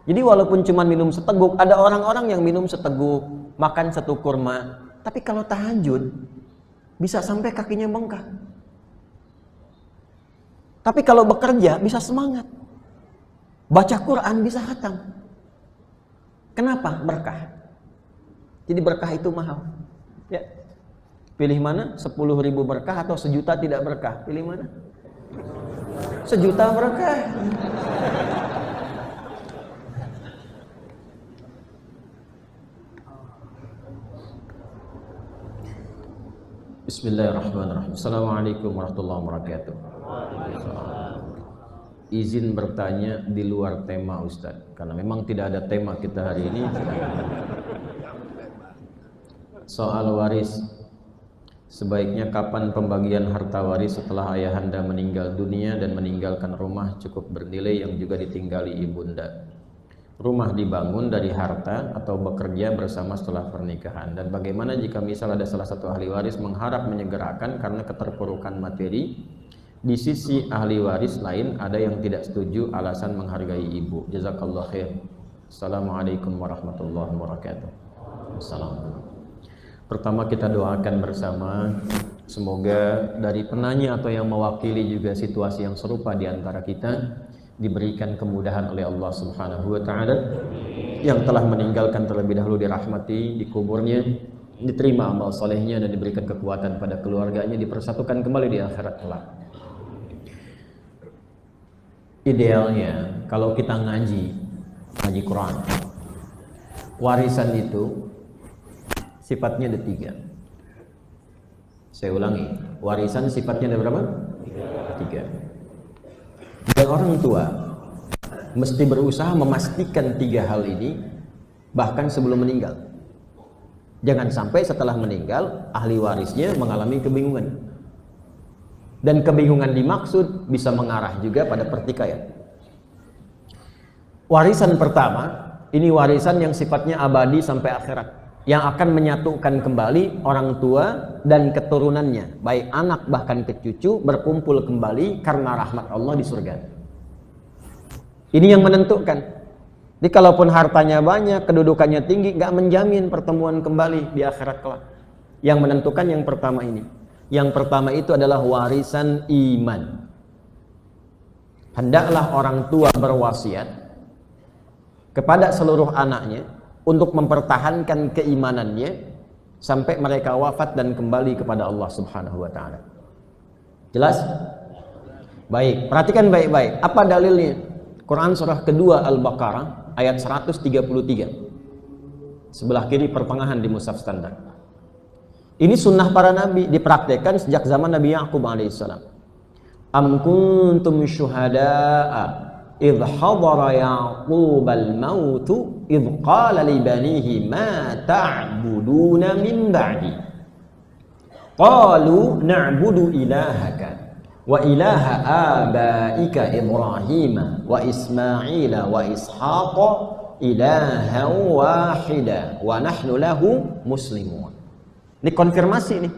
Jadi walaupun cuma minum seteguk, ada orang-orang yang minum seteguk, makan satu kurma, tapi kalau tahajud bisa sampai kakinya bengkak. Tapi kalau bekerja bisa semangat. Baca Quran bisa khatam. Kenapa? Berkah. Jadi berkah itu mahal. Ya. Pilih mana? 10.000 berkah atau 1 juta tidak berkah? Pilih mana? 1 juta berkah. Bismillahirrahmanirrahim. Assalamualaikum warahmatullahi wabarakatuh. Izin bertanya di luar tema Ustadz, karena memang tidak ada tema kita hari ini. Soal waris, sebaiknya kapan pembagian harta waris setelah ayahanda meninggal dunia dan meninggalkan rumah cukup bernilai yang juga ditinggali ibunda? Rumah dibangun dari harta atau bekerja bersama setelah pernikahan? Dan bagaimana jika misal ada salah satu ahli waris mengharap menyegerakan karena keterpurukan materi, di sisi ahli waris lain ada yang tidak setuju alasan menghargai ibu? Jazakallah khair. Assalamualaikum warahmatullahi wabarakatuh. Assalamualaikum. Pertama kita doakan bersama, semoga dari penanya atau yang mewakili juga situasi yang serupa di antara kita diberikan kemudahan oleh Allah Subhanahu wa taala. Yang telah meninggalkan terlebih dahulu dirahmati, dikuburnya, diterima amal solehnya dan diberikan kekuatan pada keluarganya, dipersatukan kembali di akhirat kelak. Idealnya kalau kita ngaji Quran, warisan itu sifatnya ada 3. Saya ulangi, warisan sifatnya ada berapa? 3. Dan orang tua mesti berusaha memastikan 3 hal ini bahkan sebelum meninggal. Jangan sampai setelah meninggal ahli warisnya mengalami kebingungan. Dan kebingungan dimaksud bisa mengarah juga pada pertikaian. Warisan pertama, ini warisan yang sifatnya abadi sampai akhirat, yang akan menyatukan kembali orang tua dan keturunannya, baik anak bahkan ke cucu, berkumpul kembali karena rahmat Allah di surga. Ini yang menentukan. Jadi kalaupun hartanya banyak, kedudukannya tinggi, nggak menjamin pertemuan kembali di akhirat kelak. Yang menentukan yang pertama ini. Yang pertama itu adalah warisan iman. Hendaklah orang tua berwasiat kepada seluruh anaknya untuk mempertahankan keimanannya sampai mereka wafat dan kembali kepada Allah Subhanahu wa taala. Jelas? Baik, perhatikan baik-baik. Apa dalilnya? Quran surah kedua Al-Baqarah ayat 133. Sebelah kiri pertengahan di mushaf standar. Ini sunnah para nabi, dipraktekkan sejak zaman Nabi Ya'qub alaihissalam. Am kuntum syuhada'a idh hadara Ya'qub al-mautu idh qala li banihi ma ta'buduna min ba'di qalu na'budu ilahaka wa ilaha abaika Ibrahim wa Ismail wa Ishaq ilahan wahida wa nahnu lahu muslimun. Ini konfirmasi nih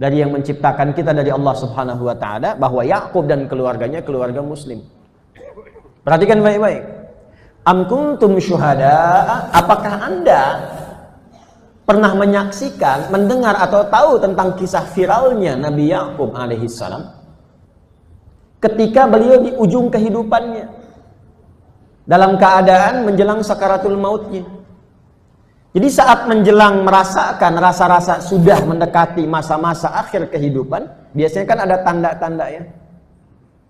dari yang menciptakan kita, dari Allah Subhanahu wa taala, bahwa Yakub dan keluarganya keluarga muslim. Perhatikan baik-baik. Am kuntum syuhada, apakah Anda pernah menyaksikan, mendengar atau tahu tentang kisah viralnya Nabi Yakub alaihissalam ketika beliau di ujung kehidupannya dalam keadaan menjelang sakaratul mautnya. Jadi saat menjelang merasakan rasa-rasa sudah mendekati masa-masa akhir kehidupan, biasanya kan ada tanda-tanda ya.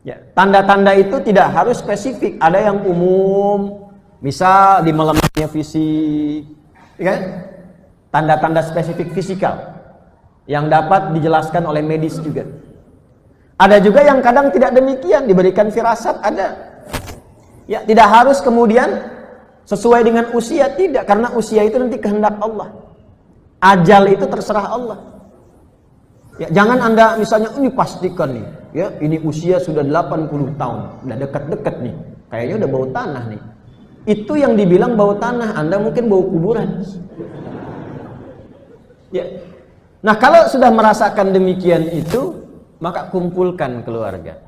Ya, tanda-tanda itu tidak harus spesifik, ada yang umum, misal di melemahnya fisik, ya kan? Tanda-tanda spesifik fisikal yang dapat dijelaskan oleh medis juga. Ada juga yang kadang tidak demikian, diberikan firasat, ada. Ya, tidak harus kemudian sesuai dengan usia, tidak, karena usia itu nanti kehendak Allah. Ajal itu terserah Allah. Ya, jangan Anda misalnya ini pastikan nih, ya, ini usia sudah 80 tahun, udah dekat-dekat nih. Kayaknya udah bau tanah nih. Itu yang dibilang bau tanah, Anda mungkin bau kuburan. Ya. Nah, kalau sudah merasakan demikian itu, maka kumpulkan keluarga.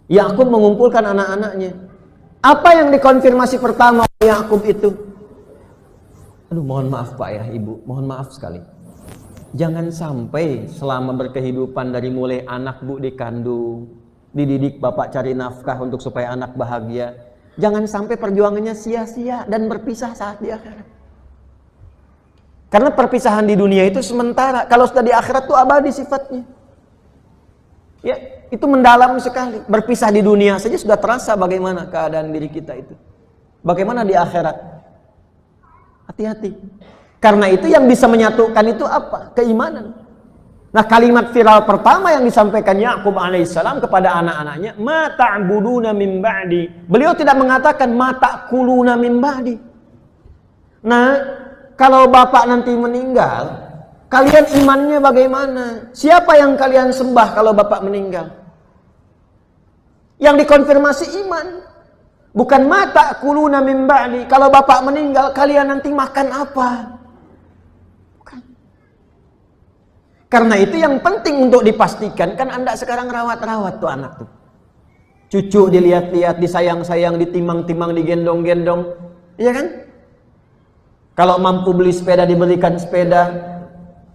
Yakub mengumpulkan anak-anaknya. Apa yang dikonfirmasi pertama Yakub itu? Aduh, mohon maaf Pak ya, Ibu, mohon maaf sekali. Jangan sampai selama berkehidupan dari mulai anak Bu dikandung, dididik Bapak cari nafkah untuk supaya anak bahagia. Jangan sampai perjuangannya sia-sia dan berpisah saat di akhirat. Karena perpisahan di dunia itu sementara. Kalau sudah di akhirat itu abadi sifatnya. Ya, itu mendalam sekali. Berpisah di dunia saja sudah terasa bagaimana keadaan diri kita itu. Bagaimana di akhirat? Hati-hati. Karena itu yang bisa menyatukan itu apa? Keimanan. Nah, kalimat viral pertama yang disampaikan Yakub alaihissalam kepada anak-anaknya, ma ta'buduna min ba'di. Beliau tidak mengatakan ma ta'kuluna min ba'di. Nah, kalau bapak nanti meninggal, kalian imannya bagaimana? Siapa yang kalian sembah kalau bapak meninggal? Yang dikonfirmasi iman. Bukan ma ta'kuluna min ba'di. Kalau bapak meninggal, kalian nanti makan apa? Karena itu yang penting untuk dipastikan, kan Anda sekarang rawat-rawat tuh anak tuh. Cucu dilihat-lihat, disayang-sayang, ditimang-timang, digendong-gendong. Iya kan? Kalau mampu beli sepeda, dibelikan sepeda.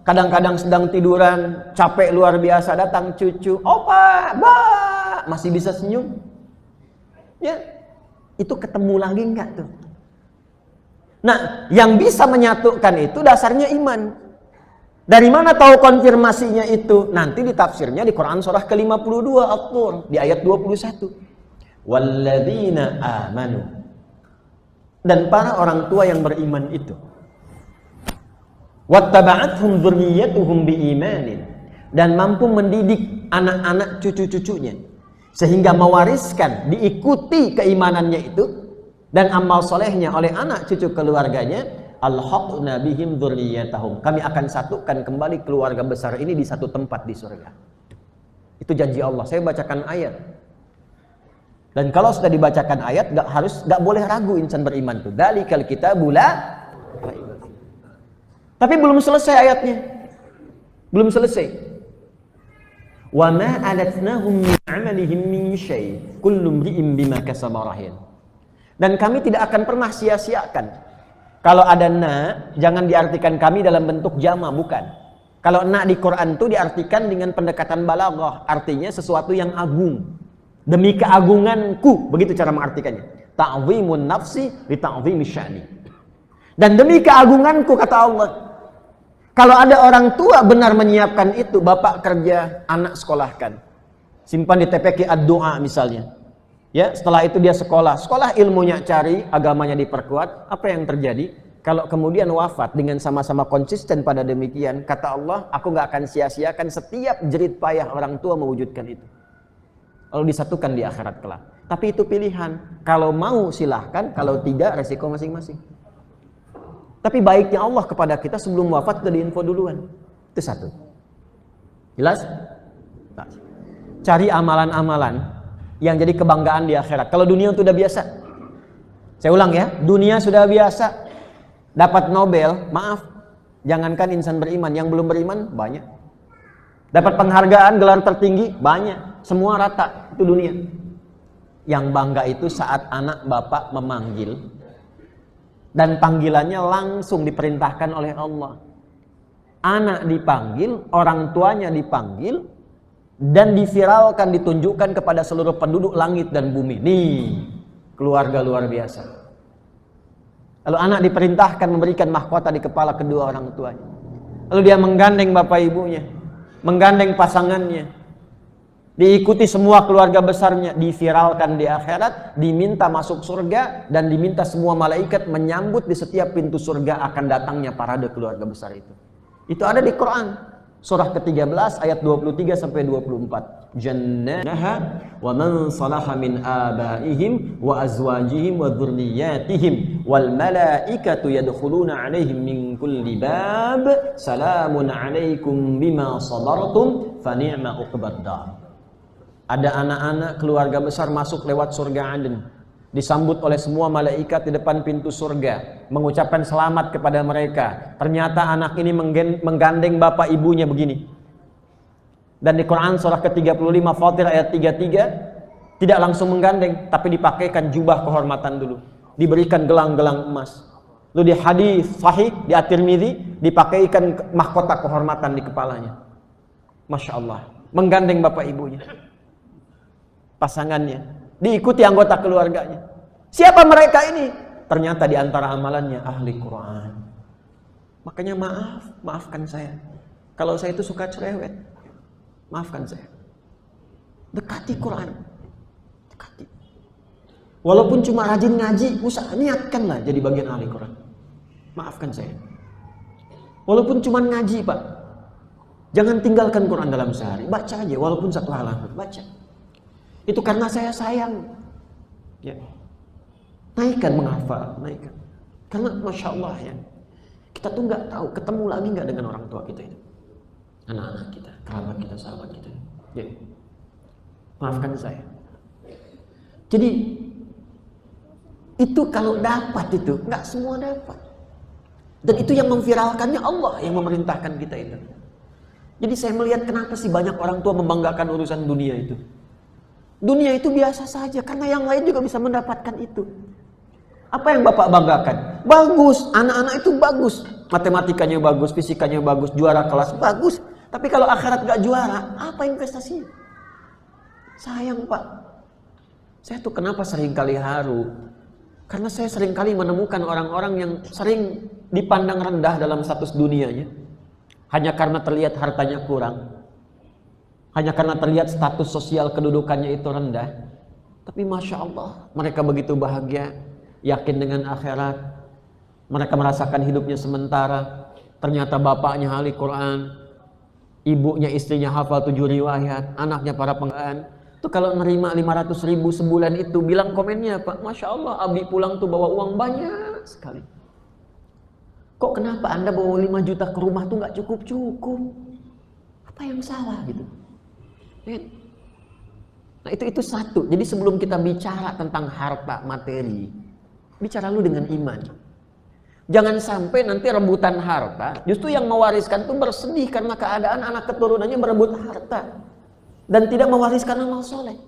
Kadang-kadang sedang tiduran, capek luar biasa, datang cucu. Opa, bah, masih bisa senyum. Ya, itu ketemu lagi enggak tuh? Nah, yang bisa menyatukan itu dasarnya iman. Dari mana tahu konfirmasinya itu? Nanti ditafsirnya di Quran surah ke-52 At-Tur di ayat 21. Walladzina amanu. Dan para orang tua yang beriman itu. Wattaba'athum dzurriyyatuhum biimanin. Dan mampu mendidik anak-anak cucu-cucunya sehingga mewariskan, diikuti keimanannya itu dan amal solehnya oleh anak cucu keluarganya. Alhaqna bihim dzurriyyatahum. Kami akan satukan kembali keluarga besar ini di satu tempat di surga. Itu janji Allah. Saya bacakan ayat. Dan kalau sudah dibacakan ayat, gak boleh ragu insan beriman itu. Dzalikal kitabu la. Tapi belum selesai ayatnya. Belum selesai. Wa ma alatnahum min 'amalihim min syai'. Kullu imri'in bima kasaba rahin. Dan kami tidak akan pernah sia-siakan. Kalau ada na, jangan diartikan kami dalam bentuk jama, bukan. Kalau na di Quran itu diartikan dengan pendekatan balaghah, artinya sesuatu yang agung. Demi keagunganku, begitu cara mengartikannya. Ta'zimun nafsi li ta'zimi sya'ni. Dan demi keagunganku, kata Allah. Kalau ada orang tua benar menyiapkan itu, bapak kerja, anak sekolahkan. Simpan di TPQ ad-du'a misalnya. Ya, setelah itu dia sekolah ilmunya cari, agamanya diperkuat. Apa yang terjadi? Kalau kemudian wafat dengan sama-sama konsisten pada demikian, kata Allah, aku gak akan sia-siakan setiap jerit payah orang tua mewujudkan itu. Lalu disatukan di akhirat kelak. Tapi itu pilihan. Kalau mau silahkan, kalau tidak resiko masing-masing. Tapi baiknya Allah kepada kita sebelum wafat sudah diinfo duluan. Itu satu. Jelas? Nah, cari amalan-amalan yang jadi kebanggaan di akhirat. Kalau dunia itu udah biasa. Saya ulang ya, dunia sudah biasa. Dapat Nobel, maaf, jangankan insan beriman, yang belum beriman banyak. Dapat penghargaan, gelar tertinggi banyak. Semua rata, itu dunia. Yang bangga itu saat anak bapak memanggil dan panggilannya langsung diperintahkan oleh Allah. Anak dipanggil, orang tuanya dipanggil, dan diviralkan, ditunjukkan kepada seluruh penduduk langit dan bumi. Nih, keluarga luar biasa. Lalu anak diperintahkan memberikan mahkota di kepala kedua orang tuanya. Lalu dia menggandeng bapak ibunya, menggandeng pasangannya, diikuti semua keluarga besarnya, diviralkan di akhirat, diminta masuk surga, dan diminta semua malaikat menyambut di setiap pintu surga akan datangnya parade keluarga besar itu. Itu ada di Quran. Surah ke-13 ayat 23 sampai 24. Jannaha wa man salaha min abaihim wa azwajihim wa dzurriyyatihim wal malaikatu yadkhuluna 'alaihim min kulli bab salamun 'alaikum bima sabartum fa ni'ma uqbad dar. Ada anak-anak keluarga besar masuk lewat surga Aden, disambut oleh semua malaikat di depan pintu surga, mengucapkan selamat kepada mereka. Ternyata anak ini menggandeng bapak ibunya begini. Dan di Quran surah ke-35 Fatir ayat 33, Tidak langsung menggandeng, tapi dipakaikan jubah kehormatan dulu. Diberikan gelang-gelang emas. Lalu di hadis sahih di At-Tirmidzi dipakaikan mahkota kehormatan di kepalanya. Masya Allah. Menggandeng bapak ibunya, pasangannya, diikuti anggota keluarganya. Siapa mereka ini? Ternyata di antara amalannya ahli Quran. Makanya maafkan saya. Kalau saya itu suka cerewet, maafkan saya. Dekati Quran. Dekati. Walaupun cuma rajin ngaji, niatkanlah jadi bagian ahli Quran. Maafkan saya. Walaupun cuma ngaji, Pak. Jangan tinggalkan Quran dalam sehari. Baca aja, walaupun 1 halaman. Baca. Itu karena saya sayang. Ya. Naikkan menghafal, naikkan. Karena Masya Allah ya, kita tuh nggak tahu ketemu lagi nggak dengan orang tua kita itu. Anak-anak kita, kerabat kita, sahabat kita. Ya. Maafkan saya. Jadi itu kalau dapat itu, nggak semua dapat. Dan itu yang memviralkannya Allah yang memerintahkan kita itu. Jadi saya melihat kenapa sih banyak orang tua membanggakan urusan dunia itu. Dunia itu biasa saja karena yang lain juga bisa mendapatkan itu. Apa yang Bapak banggakan? Bagus, anak-anak itu bagus. Matematikanya bagus, fisikanya bagus, juara kelas bagus. Tapi kalau akhirat gak juara, apa investasinya? Sayang Pak. Saya tuh kenapa seringkali haru? Karena saya seringkali menemukan orang-orang yang sering dipandang rendah dalam status dunianya. Hanya karena terlihat hartanya kurang. Hanya karena terlihat status sosial kedudukannya itu rendah. Tapi Masya Allah, mereka begitu bahagia, yakin dengan akhirat. Mereka merasakan hidupnya sementara. Ternyata bapaknya ahli Quran, ibunya istrinya hafal 7 riwayat, anaknya para penggaan. Itu kalau nerima 500.000 sebulan itu, bilang komennya Pak, Masya Allah, Abi pulang tuh bawa uang banyak sekali. Kok kenapa Anda bawa 5 juta ke rumah tuh nggak cukup-cukup? Apa yang salah gitu? Nah itu satu. Jadi sebelum kita bicara tentang harta materi, bicara lu dengan iman. Jangan sampai nanti rebutan harta, justru yang mewariskan tuh bersedih karena keadaan anak keturunannya berebut harta dan tidak mewariskan amal soleh.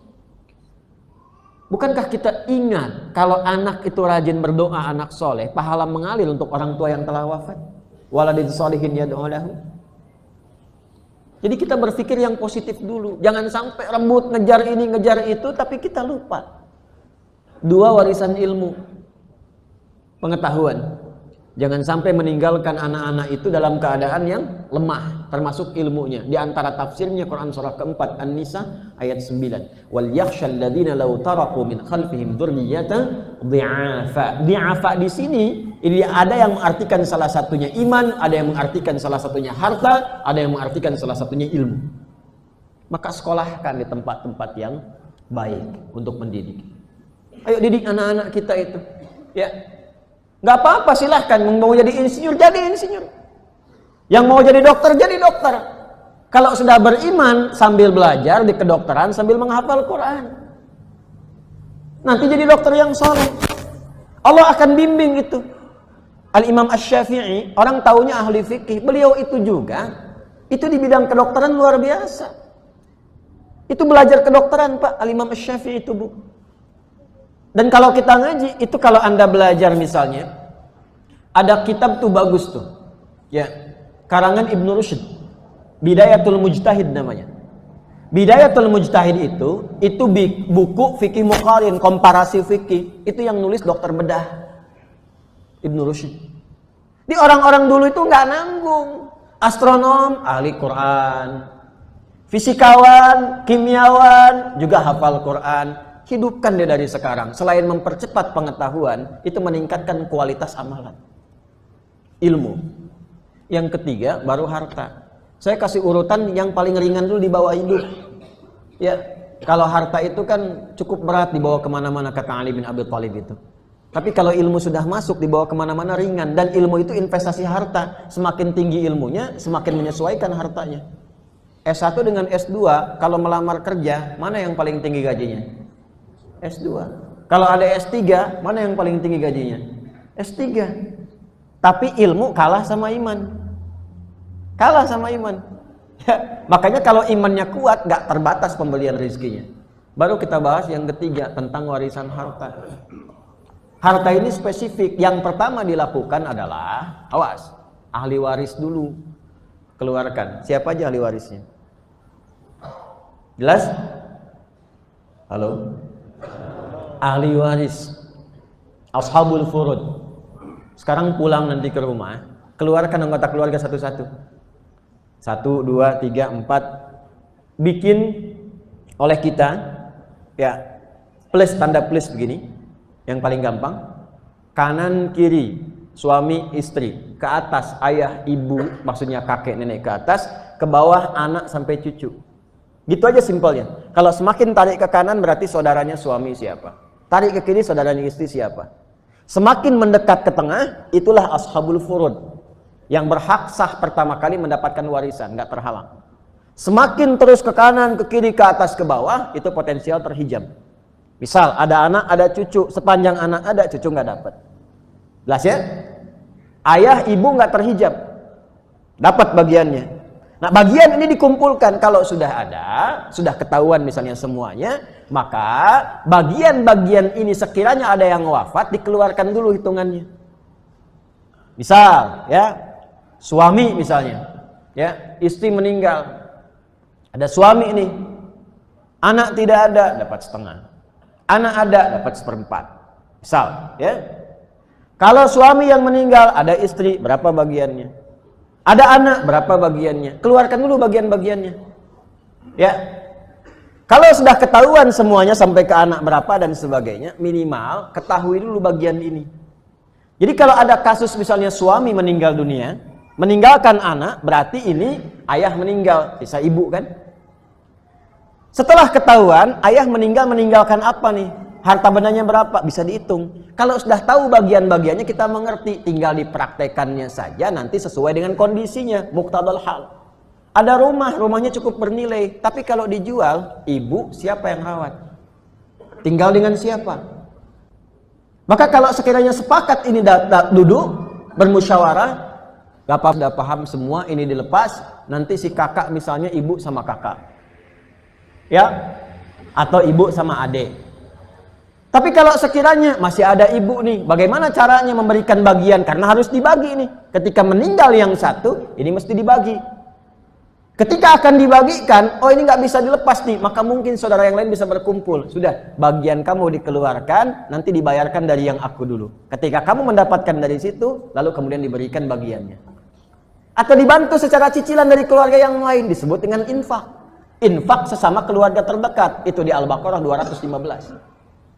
Bukankah kita ingat kalau anak itu rajin berdoa, anak soleh, pahala mengalir untuk orang tua yang telah wafat. Waladin sholihin yad'u lahu. Jadi kita berpikir yang positif dulu. Jangan sampai rebut, ngejar ini, ngejar itu, tapi kita lupa. 2, warisan ilmu, pengetahuan. Jangan sampai meninggalkan anak-anak itu dalam keadaan yang lemah, termasuk ilmunya. Di antara tafsirnya Quran surah keempat An-Nisa ayat 9. Wal yakhshal ladzina law taraku min khalfihim dzurriyyatan dhi'afa. Dhi'afa di sini ini ada yang mengartikan salah satunya iman, ada yang mengartikan salah satunya harta, ada yang mengartikan salah satunya ilmu. Maka sekolahkan di tempat-tempat yang baik untuk mendidik. Ayo didik anak-anak kita itu. Ya. Gak apa-apa, silahkan. Mau jadi insinyur, jadi insinyur. Yang mau jadi dokter, jadi dokter. Kalau sudah beriman, sambil belajar di kedokteran, sambil menghafal Quran, nanti jadi dokter yang soleh. Allah akan bimbing itu. Al-Imam Asy-Syafi'i, orang taunya ahli fikih, beliau itu juga, itu di bidang kedokteran luar biasa. Itu belajar kedokteran Pak, Al-Imam Asy-Syafi'i itu Bu. Dan kalau kita ngaji, itu kalau Anda belajar misalnya, ada kitab tuh bagus tuh. Ya, karangan Ibnu Rushd. Bidayatul Mujtahid namanya. Bidayatul Mujtahid itu buku fikih muqarin, komparasi fikih. Itu yang nulis dokter bedah. Ibnu Rushd. Di orang-orang dulu itu nggak nanggung. Astronom, ahli Quran. Fisikawan, kimiawan, juga hafal Quran. Hidupkan dia dari sekarang. Selain mempercepat pengetahuan, itu meningkatkan kualitas amalan. Ilmu. Yang ketiga, baru harta. Saya kasih urutan yang paling ringan dulu di bawah hidup. Ya, kalau harta itu kan cukup berat dibawa kemana-mana, kata Ali bin Abi Thalib itu. Tapi kalau ilmu sudah masuk, dibawa kemana-mana ringan. Dan ilmu itu investasi harta. Semakin tinggi ilmunya, semakin menyesuaikan hartanya. S1 dengan S2, kalau melamar kerja, mana yang paling tinggi gajinya? S2. Kalau ada S3, mana yang paling tinggi gajinya? S3. Tapi ilmu kalah sama iman. Kalah sama iman. Ya, makanya kalau imannya kuat, gak terbatas pembelian rezekinya. Baru kita bahas yang ketiga tentang warisan harta. Harta ini spesifik. Yang pertama dilakukan adalah, awas, ahli waris dulu keluarkan. Siapa aja ahli warisnya? Jelas? Halo? Ahli waris, ashabul furud. Sekarang pulang nanti ke rumah, keluarkan anggota keluarga satu-satu. 1, 2, 3, 4. Bikin oleh kita, ya, plus, tanda plus begini, yang paling gampang. Kanan kiri suami istri, ke atas ayah ibu, maksudnya kakek nenek ke atas, ke bawah anak sampai cucu. Gitu aja simpelnya. Kalau semakin tarik ke kanan berarti saudaranya suami siapa, tarik ke kiri saudaranya istri siapa. Semakin mendekat ke tengah, itulah ashabul furud, yang berhak sah pertama kali mendapatkan warisan, nggak terhalang. Semakin terus ke kanan, ke kiri, ke atas, ke bawah, itu potensial terhijab. Misal ada anak, ada cucu, sepanjang anak ada, cucu nggak dapat. Jelas ya? Ayah, ibu nggak terhijab, dapat bagiannya. Nah, bagian ini dikumpulkan. Kalau sudah ada, sudah ketahuan misalnya semuanya, maka bagian-bagian ini sekiranya ada yang wafat, dikeluarkan dulu hitungannya. Misal, ya, suami misalnya, ya, istri meninggal, ada suami ini, anak tidak ada, dapat setengah, anak ada, dapat 1/4. Misal, ya. Kalau suami yang meninggal, ada istri, berapa bagiannya? Ada anak, berapa bagiannya? Keluarkan dulu bagian-bagiannya. Ya. Kalau sudah ketahuan semuanya sampai ke anak berapa dan sebagainya, minimal ketahui dulu bagian ini. Jadi kalau ada kasus misalnya suami meninggal dunia, meninggalkan anak, berarti ini ayah meninggal, sisa ibu kan? Setelah ketahuan ayah meninggal, meninggalkan apa nih? Harta bendanya berapa? Bisa dihitung. Kalau sudah tahu bagian-bagiannya kita mengerti, tinggal dipraktekannya saja nanti sesuai dengan kondisinya, muqtadal hal. Ada rumah, rumahnya cukup bernilai, tapi kalau dijual, ibu siapa yang rawat? Tinggal dengan siapa? Maka kalau sekiranya sepakat ini duduk bermusyawarah, bapak sudah paham semua ini dilepas, nanti si kakak misalnya ibu sama kakak, ya, atau ibu sama adik. Tapi kalau sekiranya masih ada ibu nih, bagaimana caranya memberikan bagian? Karena harus dibagi nih. Ketika meninggal yang satu, ini mesti dibagi. Ketika akan dibagikan, oh ini nggak bisa dilepas nih, maka mungkin saudara yang lain bisa berkumpul. Sudah, bagian kamu dikeluarkan, nanti dibayarkan dari yang aku dulu. Ketika kamu mendapatkan dari situ, lalu kemudian diberikan bagiannya. Atau dibantu secara cicilan dari keluarga yang lain, disebut dengan infak. Infak sesama keluarga terdekat, itu di Al-Baqarah 215.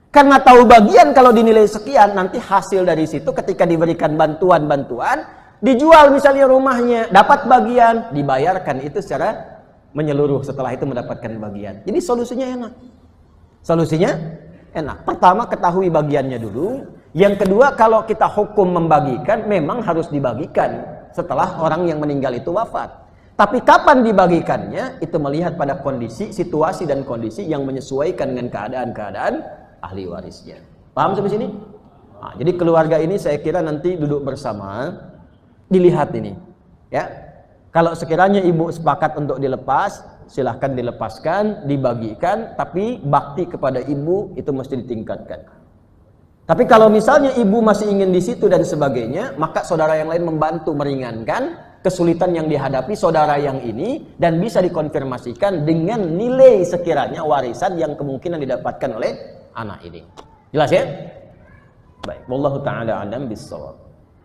Karena tahu bagian kalau dinilai sekian, nanti hasil dari situ ketika diberikan bantuan-bantuan, dijual misalnya rumahnya, dapat bagian, dibayarkan itu secara menyeluruh setelah itu mendapatkan bagian. Jadi solusinya enak. Solusinya enak. Pertama, ketahui bagiannya dulu. Yang kedua, kalau kita hukum membagikan, memang harus dibagikan setelah orang yang meninggal itu wafat. Tapi kapan dibagikannya, itu melihat pada kondisi, situasi dan kondisi yang menyesuaikan dengan keadaan-keadaan ahli warisnya. Paham sampai sini? Nah, jadi keluarga ini saya kira nanti duduk bersama, dilihat ini, ya. Kalau sekiranya ibu sepakat untuk dilepas, silahkan dilepaskan, dibagikan, tapi bakti kepada ibu itu mesti ditingkatkan. Tapi kalau misalnya ibu masih ingin di situ dan sebagainya, maka saudara yang lain membantu meringankan kesulitan yang dihadapi saudara yang ini dan bisa dikonfirmasikan dengan nilai sekiranya warisan yang kemungkinan didapatkan oleh anak ini. Jelas ya? Baik, wallahu taala alam bissawab.